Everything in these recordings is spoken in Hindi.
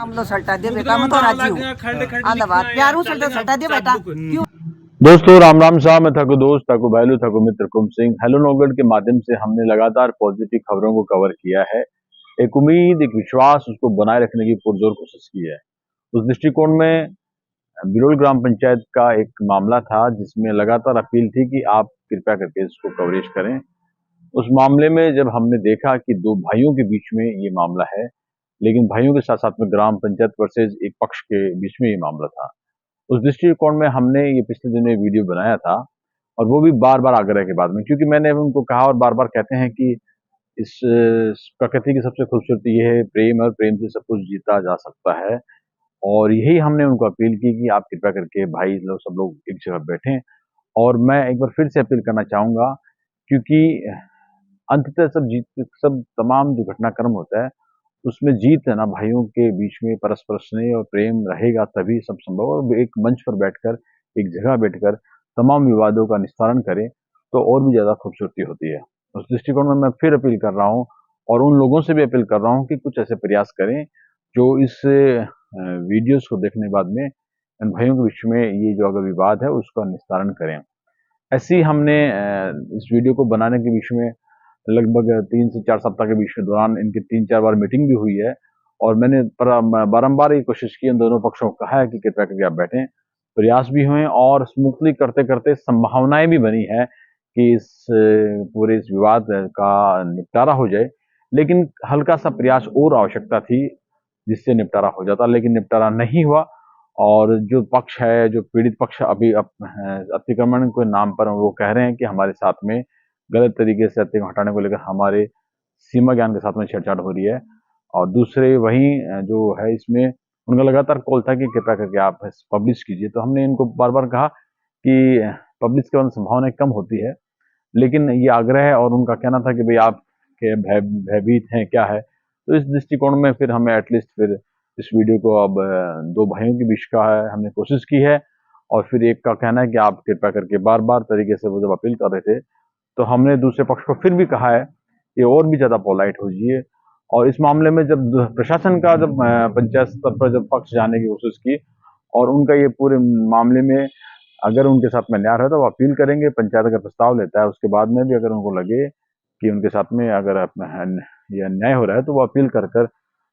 हम लोग सल्टा दे बेटा, मैं तो राजी हूँ। आंदा बात प्यार हूँ, सल्टा दे बेटा क्यों। दोस्तों राम राम साहब, मैं थकू दोस्त थकू भाईलू थकू मित्र कुम सिंह। हेलो नौगढ़ के माध्यम से हमने लगातार पॉजिटिव खबरों को कवर किया है। एक उम्मीद, एक विश्वास उसको बनाए रखने की पुरजोर कोशिश की है। उस दृष्टिकोण में बिरोल ग्राम पंचायत का एक मामला था जिसमें लगातार अपील थी कि आप कृपया करके इसको कवरेज करें। उस मामले में जब हमने देखा कि दो भाइयों के बीच में ये मामला है, लेकिन भाइयों के साथ साथ में ग्राम पंचायत वर्सेज एक पक्ष के बीच में ये मामला था, उस दृष्टिकोण में हमने ये पिछले दिनों एक वीडियो बनाया था। और वो भी बार बार आग्रह के बाद में, क्योंकि मैंने उनको कहा और बार बार कहते हैं कि इस प्रकृति की सबसे खूबसूरती ये है प्रेम, और प्रेम से सब कुछ जीता जा सकता है। और यही हमने उनको अपील की कि आप कृपया करके भाई लोग सब लोग एक जगह बैठें। और मैं एक बार फिर से अपील करना चाहूंगा, क्योंकि अंततः सब तमाम जो घटनाक्रम होता है उसमें जीत है ना, भाइयों के बीच में परस्पर स्नेह और प्रेम रहेगा तभी सब संभव। और एक मंच पर बैठकर, एक जगह बैठकर तमाम विवादों का निस्तारण करें तो और भी ज्यादा खूबसूरती होती है। उस दृष्टिकोण में मैं फिर अपील कर रहा हूँ, और उन लोगों से भी अपील कर रहा हूँ कि कुछ ऐसे प्रयास करें जो इस वीडियोस को देखने के बाद में इन भाइयों के बीच में ये जो अगर विवाद है उसका निस्तारण करें। ऐसे ही हमने इस वीडियो को बनाने के बीच में लगभग 3 से 4 सप्ताह के बीच में दौरान इनकी 3-4 बार मीटिंग भी हुई है। और मैंने बारंबार ये कोशिश की, इन दोनों पक्षों को कहा है कि कृपया करके आप बैठें, प्रयास भी हुए और स्मूथली करते करते संभावनाएं भी बनी है कि इस पूरे इस विवाद का निपटारा हो जाए। लेकिन हल्का सा प्रयास और आवश्यकता थी जिससे निपटारा हो जाता, लेकिन निपटारा नहीं हुआ। और जो पक्ष है, जो पीड़ित पक्ष अभी अतिक्रमण के नाम पर वो कह रहे हैं कि हमारे साथ में गलत तरीके से अतिक्रमण हटाने को लेकर हमारे सीमा ज्ञान के साथ में छेड़छाड़ हो रही है। और दूसरे वहीं जो है इसमें उनका लगातार कॉल था कि कृपया करके आप पब्लिश कीजिए। तो हमने इनको बार बार कहा कि पब्लिश करने की संभावना कम होती है, लेकिन ये आग्रह है और उनका कहना था कि भाई आप के भयभीत हैं क्या है। तो इस दृष्टिकोण में फिर हमें एटलीस्ट फिर इस वीडियो को अब दो भाइयों के बीच का है, हमने कोशिश की है। और फिर एक का कहना है कि आप कृपया करके बार बार तरीके से वो जब अपील कर रहे थे तो हमने दूसरे पक्ष को फिर भी कहा है कि और भी ज्यादा पोलाइट हो जाइए। और इस मामले में जब प्रशासन का जब पंचायत स्तर पर जब पक्ष जाने की कोशिश की और उनका ये पूरे मामले में अगर उनके साथ में न्याय है तो वो अपील करेंगे। पंचायत अगर प्रस्ताव लेता है उसके बाद में भी अगर उनको लगे कि उनके साथ में अगर ये अन्याय हो रहा है तो वो अपील कर कर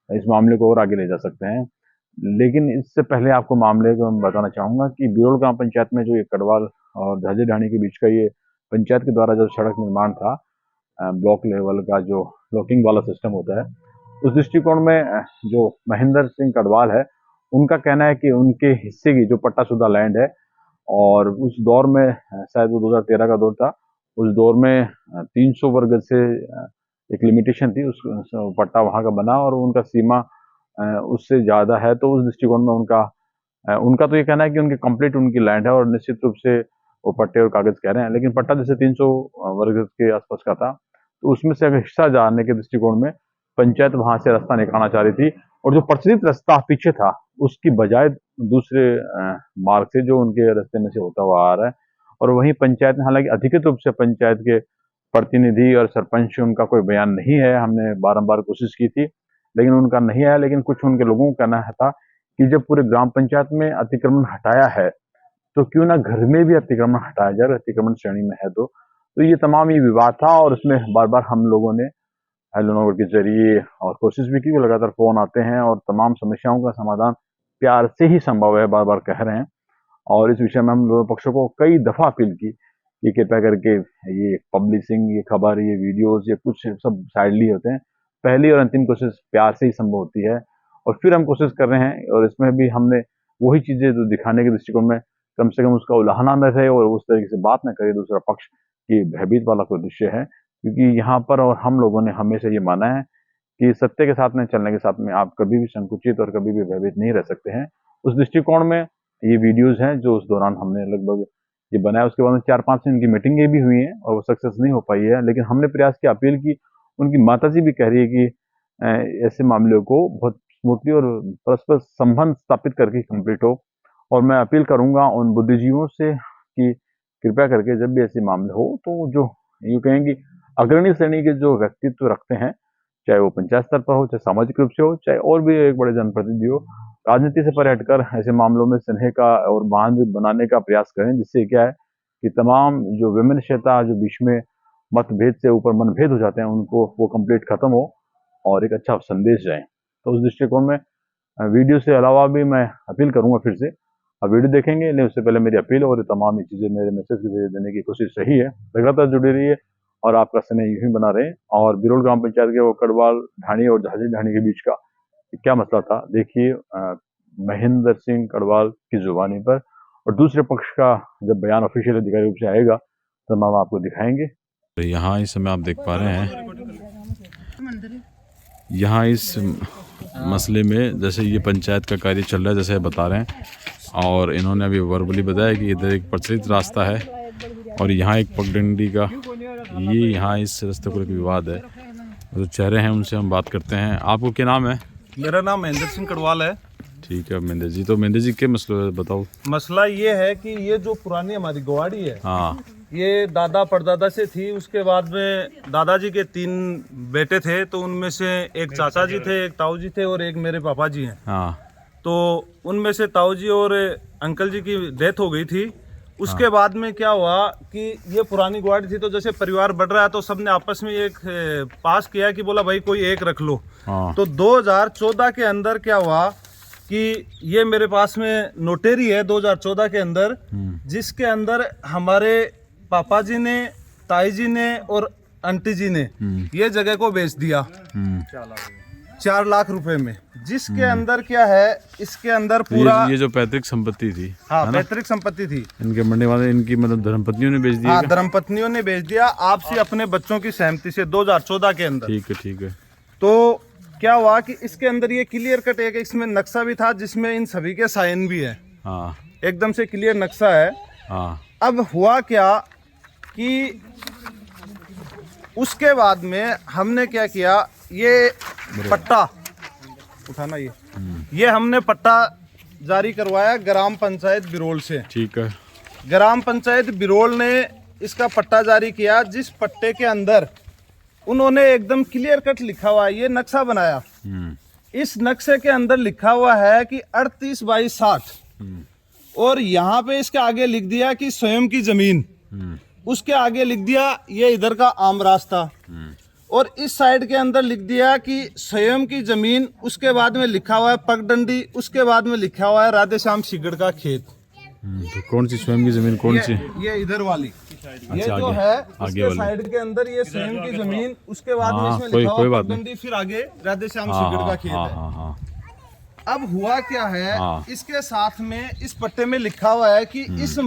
इस मामले को और आगे ले जा सकते हैं। लेकिन इससे पहले आपको मामले को मैं बताना चाहूंगा कि बिरोल ग्राम पंचायत में जो ये कड़वाल और झाझेढाणी के बीच का ये पंचायत के द्वारा जो सड़क निर्माण था, ब्लॉक लेवल का जो ब्लॉकिंग वाला सिस्टम होता है, उस दृष्टिकोण में जो महेंद्र सिंह कड़वाल है उनका कहना है कि उनके हिस्से की जो पट्टाशुदा लैंड है, और उस दौर में शायद वो 2013 का दौर था, उस दौर में 300 वर्ग से एक लिमिटेशन थी उस पट्टा वहां का बना, और उनका सीमा उससे ज्यादा है। तो उस दृष्टिकोण में उनका तो ये कहना है कि उनकी कंप्लीट उनकी लैंड है और निश्चित रूप से वो पट्टे और कागज कह रहे हैं। लेकिन पट्टा जैसे 300 वर्ग के आसपास का था, तो उसमें से अगर हिस्सा जानने के दृष्टिकोण में पंचायत वहां से रास्ता निकालना चाह रही थी, और जो प्रचलित रास्ता पीछे था उसकी बजाय दूसरे मार्ग से जो उनके रास्ते में से होता हुआ आ रहा है। और वहीं पंचायत ने, हालांकि अधिकृत रूप से पंचायत के प्रतिनिधि और सरपंच उनका कोई बयान नहीं है, हमने बारंबार कोशिश की थी लेकिन उनका नहीं आया। लेकिन कुछ उनके लोगों का कहना था कि जब पूरे ग्राम पंचायत में अतिक्रमण हटाया है तो क्यों ना घर में भी अतिक्रमण हटाया जाए, अतिक्रमण श्रेणी में है तो ये तमाम ये विवाद था। और इसमें बार बार हम लोगों ने हेलो नंबर के जरिए और कोशिश भी की, लगातार फोन आते हैं और तमाम समस्याओं का समाधान प्यार से ही संभव है, बार बार कह रहे हैं। और इस विषय में हम दोनों पक्षों को कई दफा अपील की कि कृपया करके ये पब्लिशिंग, ये खबर, ये वीडियोस, ये कुछ सब साइडली होते हैं, पहली और अंतिम कोशिश प्यार से ही संभव होती है। और फिर हम कोशिश कर रहे हैं, और इसमें भी हमने वही चीजें जो दिखाने के दृष्टिकोण में कम से कम उसका उल्लंघना न रहे और उस तरीके से बात न करे दूसरा पक्ष की भयभीत वाला कोई दृश्य है। क्योंकि यहाँ पर और हम लोगों ने हमेशा ये माना है कि सत्य के साथ में चलने के साथ में आप कभी भी संकुचित और कभी भी भयभीत नहीं रह सकते हैं। उस दृष्टिकोण में ये वीडियोज हैं जो उस दौरान हमने लगभग ये बनाया। उसके बाद में 4-5 दिन की मीटिंगें भी हुई हैं और वो सक्सेस नहीं हो पाई है, लेकिन हमने प्रयास की, अपील की। उनकी माताजी भी कह रही है कि ऐसे मामलों को बहुत स्मूथली और परस्पर संबंध स्थापित करके कंप्लीट हो। और मैं अपील करूंगा उन बुद्धिजीवियों से कि कृपया करके जब भी ऐसे मामले हो तो जो यूं कहें कि अग्रणी श्रेणी के जो व्यक्तित्व रखते हैं, चाहे वो पंचायत स्तर पर हो, चाहे सामाजिक रूप से हो, चाहे और भी एक बड़े जनप्रतिनिधि हो, राजनीति से परे हटकर ऐसे मामलों में स्नेह का और बांध बनाने का प्रयास करें, जिससे क्या है कि तमाम जो विमर्शता, जो बीच में मतभेद से ऊपर मनभेद हो जाते हैं, उनको वो कंप्लीट खत्म हो और एक अच्छा संदेश जाए। तो उस दृष्टिकोण में वीडियो से अलावा भी मैं अपील करूंगा फिर से, अब वीडियो देखेंगे लेकिन उससे पहले मेरी अपील और तमाम चीज़ें मेरे मैसेज के जरिए देने की कोशिश रही है। लगातार जुड़े रहिए और आपका स्नेह यूं ही बना रहे। और बिरोल ग्राम पंचायत के वो कड़वाल ढाणी और झाजी ढाणी के बीच का क्या मसला था, देखिए महेंद्र सिंह कड़वाल की जुबानी पर, और दूसरे पक्ष का जब बयान ऑफिशियल अधिकारी रूप से आएगा तो हम आपको दिखाएंगे। यहाँ इस समय आप देख पा रहे हैं, यहाँ इस मसले में जैसे ये पंचायत का कार्य चल रहा है, जैसे बता रहे हैं, और इन्होंने अभी वर्बली बताया कि इधर एक प्रचलित रास्ता है और यहाँ एक पगडंडी का, ये यहाँ इस रास्ते को लेकर विवाद है। जो चेहरे हैं उनसे हम बात करते हैं। आपको क्या नाम है? मेरा नाम महेंद्र सिंह कड़वाल है। ठीक है महेंद्र जी, तो महेंद्र जी के मसला बताओ। मसला ये है कि ये जो पुरानी हमारी गवाड़ी है, हाँ, ये दादा परदादा से थी। उसके बाद में दादाजी के 3 बेटे थे, तो उनमें से एक चाचा जी थे, एक ताऊ जी थे और एक मेरे पापा जी हैं। हाँ, तो उनमें से ताऊ जी और अंकल जी की डेथ हो गई थी। उसके बाद में क्या हुआ कि ये पुरानी गवाड़ी थी, तो जैसे परिवार बढ़ रहा है तो सबने आपस में एक पास किया कि बोला भाई कोई एक रख लो। हाँ। तो 2014 के अंदर क्या हुआ कि ये मेरे पास में नोटेरी है 2014 के अंदर, जिसके अंदर हमारे पापा जी ने, ताई जी ने और आंटी जी ने ये जगह को बेच दिया 4 लाख रुपए में, जिसके अंदर क्या है, इसके अंदर पूरा ये जो पैतृक संपत्ति थी, हाँ पैतृक संपत्ति थी, इनके मरने वाले, इनकी मतलब धर्मपत्नियों ने बेच दिया। हाँ, धर्मपत्नियों ने बेच दिया आपसी अपने बच्चों की सहमति से 2014 के अंदर। ठीक है, ठीक है। तो क्या हुआ कि इसके अंदर ये क्लियर कट एक इसमें नक्शा भी था, जिसमें इन सभी के साइन भी है। हाँ, एकदम से क्लियर नक्शा है। हाँ। अब हुआ क्या कि उसके बाद में हमने क्या किया, ये पट्टा उठाना, ये हमने पट्टा जारी करवाया ग्राम पंचायत बिरोल से। ठीक है। ग्राम पंचायत बिरोल ने इसका पट्टा जारी किया, जिस पट्टे के अंदर उन्होंने एकदम क्लियर कट लिखा हुआ है, ये नक्शा बनाया। इस नक्शे के अंदर लिखा हुआ है कि 38/60 और यहाँ पे इसके आगे लिख दिया कि स्वयं की जमीन, उसके आगे लिख दिया ये इधर का आम रास्ता, और इस साइड के अंदर लिख दिया कि स्वयं की जमीन, उसके बाद में लिखा हुआ है पगडंडी, उसके बाद में लिखा हुआ है राधे श्याम सिगड़ का खेत। तो कौन सी स्वयं की जमीन, कौन सी? ये इधर वाली, ये अच्छा, जो आगे, है आगे इसके साइड के अंदर ये स्वयं की जमीन, उसके बाद में इसमें लिखा हुआ पगडंडी, फिर आगे राधे श्याम सिगड़ का खेत है। अब हुआ क्या है, इसके साथ में इस पट्टे में लिखा हुआ है कि इस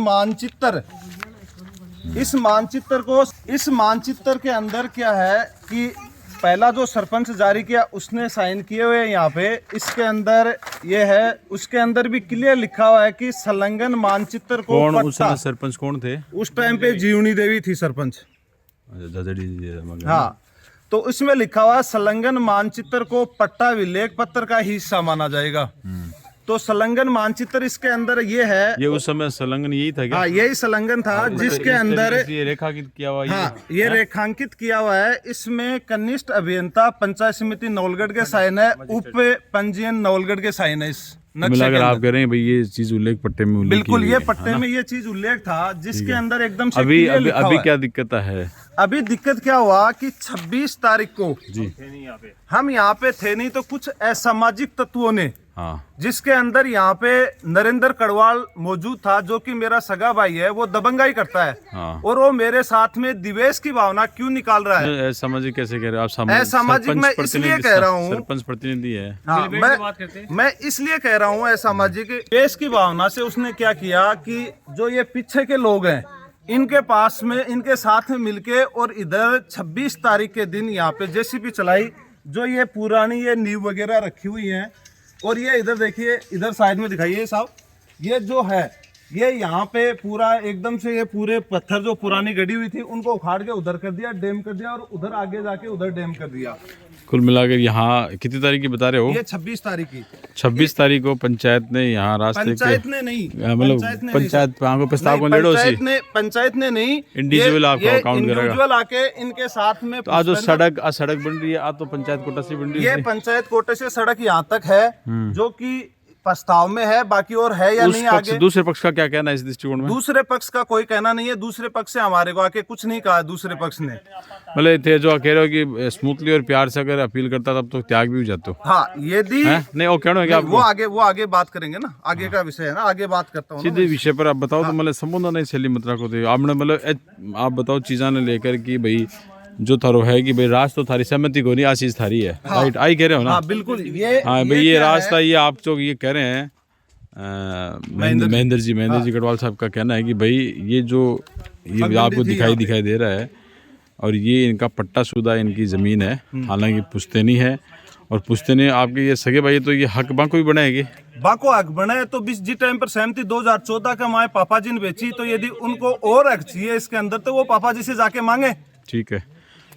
मानचित्र के अंदर क्या है कि पहला जो सरपंच जारी किया उसने साइन किए हुए यहाँ पे, इसके अंदर ये है, उसके अंदर भी क्लियर लिखा हुआ है कि संलग्न मानचित्र को कौन उस समय सरपंच कौन थे? उस टाइम पे जीवनी देवी थी सरपंच। हाँ, तो इसमें लिखा हुआ है संलग्न मानचित्र को पट्टा विलेख पत्र का हिस्सा माना जाएगा। तो संलग्न मानचित्र इसके अंदर ये है। ये उस समय संलग्न यही था क्या? हाँ, यही संलग्न था, जिसके अंदर ये रेखांकित किया हुआ है। हाँ, ये रेखांकित किया हुआ है। इसमें कनिष्ठ अभियंता पंचायत समिति नवलगढ़ के साइन है, उप पंजीयन नवलगढ़ के साइन है। इस मिलाकर आप कह रहे हैं भाई ये चीज उल्लेख पट्टे में उल्लेख, बिल्कुल ये पट्टे में ये चीज उल्लेख था, जिसके अंदर एकदम से अभी क्या दिक्कत है? अभी दिक्कत क्या हुआ कि 26 तारीख को जी हम यहाँ पे थे नहीं, तो कुछ असामाजिक तत्वों ने, हाँ, जिसके अंदर यहाँ पे नरेंद्र कड़वाल मौजूद था, जो कि मेरा सगा भाई है, वो दबंगाई करता है। हाँ। और वो मेरे साथ में द्वेष की भावना क्यों निकाल रहा है? असामाजिक कैसे कह रहे हो आप? असामाजिक मैं इसलिए कह रहा हूँ, सरपंच प्रतिनिधि है। हाँ, मैं इसलिए कह रहा हूँ असामाजिक द्वेष की भावना से उसने क्या किया कि जो ये पीछे के लोग हैं, इनके पास में, इनके साथ में मिलके, और इधर 26 तारीख के दिन यहाँ पे जेसीबी चलाई, जो ये पुरानी ये नींव वगैरह रखी हुई है। और ये इधर देखिए, इधर साइड में दिखाइए साहब, ये जो है ये यहाँ पे पूरा एकदम से ये पूरे पत्थर जो पुरानी गड़ी हुई थी उनको उखाड़ के उधर कर दिया, डैम कर दिया, और उधर आगे जाके उधर डैम कर दिया। कुल मिलाकर यहाँ कितनी तारीख की बता रहे हो? ये 26 तारीख की। 26 तारीख को पंचायत ने यहाँ रास्ते पंचायत ने नहीं, मतलब पंचायत को प्रस्ताव को लेडो सी पंचायत ने नहीं, इंडिविजुअल आपको अकाउंट करेगा। इंडिविजुअल आके इनके साथ में तो आज जो सड़क बन रही है, आज तो पंचायत कोटा से बन रही है। ये पंचायत कोटे से सड़क यहाँ तक है जो कि प्रस्ताव में है, बाकी और है या नहीं आगे। दूसरे पक्ष का क्या कहना है इस दृष्टिकोण में? दूसरे पक्ष का कोई कहना नहीं है। दूसरे पक्ष से हमारे को आके कुछ नहीं कहा दूसरे पक्ष ने। मतलब थे जो कह रहे हो कि स्मूथली और प्यार से अगर अपील करता तब तो त्याग भी हो जाते हो। हाँ, यदि नहीं वो कहना है कि वो आगे बात करेंगे ना, आगे का विषय है ना, आगे बात करता हूँ सीधे विषय पर आप बताओ। तो मतलब संबंध नहीं छेली मात्रा को तो आपने मतलब आप बताओ चीज़ा ने लेकर कि भाई जो थारो है कि भाई रास्ता तो थारी सहमति को नहीं, आशीष थारी है, राइट? आई कह रहे हो ना? हाँ बिल्कुल। ये हाँ भाई ये रास्ता ये आप जो ये कह रहे हैं महेंद्र जी कटवाल साहब का कहना है कि भाई ये जो ये आपको दिखाई दे रहा है और ये इनका पट्टाशुदा इनकी ज़मीन है, हालांकि पुश्तैनी है और पुश्तैनी आपके ये सगे भाई, तो ये हक बाको भी बनाएगी। बाको हक बने तो जी टाइम पर सहमति 2014 का हमारे पापा जी ने बेची, तो यदि उनको और हक चाहिए इसके अंदर तो वो पापा जी से जाके मांगे। ठीक है,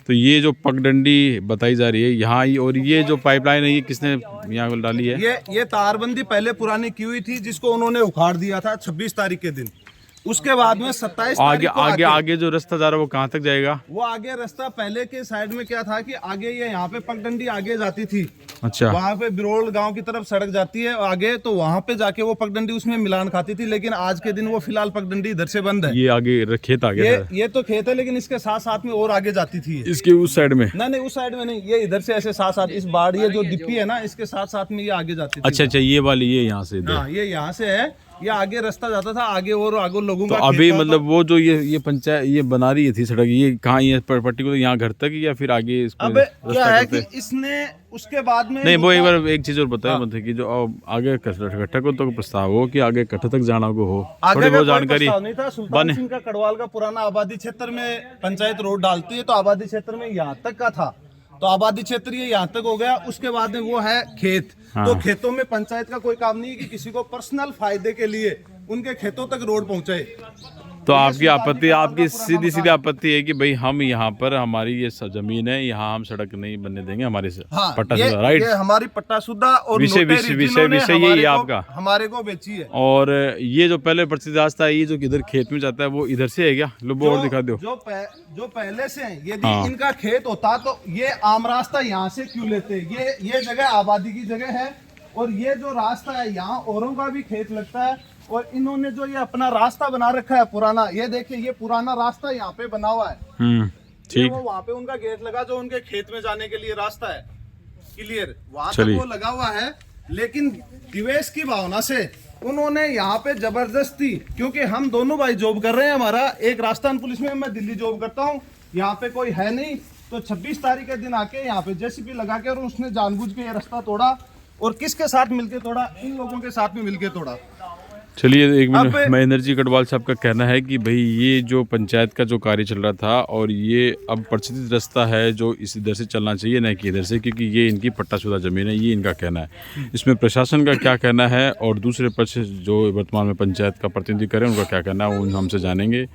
तो ये जो पगडंडी बताई जा रही है यहाँ, और ये जो पाइपलाइन है ये किसने यहाँ डाली है? ये तारबंदी पहले पुरानी की हुई थी जिसको उन्होंने उखाड़ दिया था 26 तारीख के दिन। उसके बाद में 27 आगे जो रास्ता जा रहा है वो कहाँ तक जाएगा? वो आगे रास्ता पहले के साइड में क्या था कि आगे ये यहाँ पे पगडंडी आगे जाती थी। अच्छा, वहाँ पे बिरोल गांव की तरफ सड़क जाती है आगे, तो वहाँ पे जाके वो पगडंडी उसमें मिलान खाती थी। लेकिन आज के दिन वो फिलहाल पगडंडी इधर से बंद है। ये आगे खेत आ गया है। ये तो खेत है, लेकिन इसके साथ साथ में और आगे जाती थी। इसके उस साइड में नहीं उस साइड में नहीं, ये इधर से ऐसे साथ साथ इस बाड़ ये जो डिप्पी है ना, इसके साथ साथ में ये आगे जाती थी। अच्छा, ये वाली ये यहाँ से ये यहाँ से है, ये आगे रास्ता जाता था आगे और आगे लोगों का। तो अभी मतलब वो जो ये पंचायत ये बना रही थी सड़क, ये कहाँ ये पर्टिकुलर यहाँ घर तक या फिर आगे इसको? अब क्या है कि इसने उसके बाद में नहीं, वो एक बार एक चीज और बताया मतलब कि जो आगे कट्ठा को तो प्रस्ताव हो कि आगे कट्ठा तक जाना को हो, थोड़ी बहुत जानकारी नहीं था। सुल्तान सिंह का कड़वाल का पुराना आबादी क्षेत्र में पंचायत रोड डालती है, तो आबादी क्षेत्र में यहाँ तक का था, तो आबादी क्षेत्र ये यहाँ तक हो गया। उसके बाद में वो है खेत। हाँ। तो खेतों में पंचायत का कोई काम नहीं है कि किसी को पर्सनल फायदे के लिए उनके खेतों तक रोड पहुंचाए। तो आपकी आपत्ति, आपकी सीधी आपत्ति है कि भाई हम यहाँ पर हमारी ये जमीन है, यहाँ हम सड़क नहीं बनने देंगे, हमारे पट्टाशुदा, राइट? ये हमारी पट्टाशुदा और विषय यही है आपका, हमारे को बेची है। और ये जो पहले प्रसिद्ध रास्ता है ये जो किधर खेत में जाता है वो इधर से है क्या? लो वो और दिखा दो। जो पहले से है, यदि इनका खेत होता तो ये आम रास्ता यहाँ से क्यों लेते? ये जगह आबादी की जगह है और ये जो रास्ता है यहाँ औरों का भी खेत लगता है, और इन्होंने जो ये अपना रास्ता बना रखा है पुराना, ये देखिए ये पुराना रास्ता यहाँ पे बना हुआ है। ठीक, वो वहाँ पे उनका गेट लगा जो उनके खेत में जाने के लिए रास्ता है क्लियर, वहाँ तक वो लगा हुआ है। लेकिन द्वेष की भावना से उन्होंने यहाँ पे जबरदस्ती, क्योंकि हम दोनों भाई जॉब कर रहे हैं, हमारा एक राजस्थान पुलिस में, मैं दिल्ली जॉब करता हूँ, यहाँ पे कोई है नहीं, तो 26 तारीख के दिन आके यहाँ पे जेसीबी लगा के और उसने जानबूझ के ये रास्ता तोड़ा। और किसके साथ मिलके तोड़ा? इन लोगों के साथ में मिलके तोड़ा। चलिए एक मिनट, महेंद्र जी कटवाल साहब का कहना है कि भाई ये जो पंचायत का जो कार्य चल रहा था और ये अब प्रचलित रास्ता है जो इस इधर से चलना चाहिए, नहीं कि इधर से, क्योंकि ये इनकी पट्टाशुदा जमीन है, ये इनका कहना है। इसमें प्रशासन का क्या कहना है और दूसरे पक्ष जो वर्तमान में पंचायत का प्रतिनिधि करें उनका क्या कहना है, वो हमसे जानेंगे।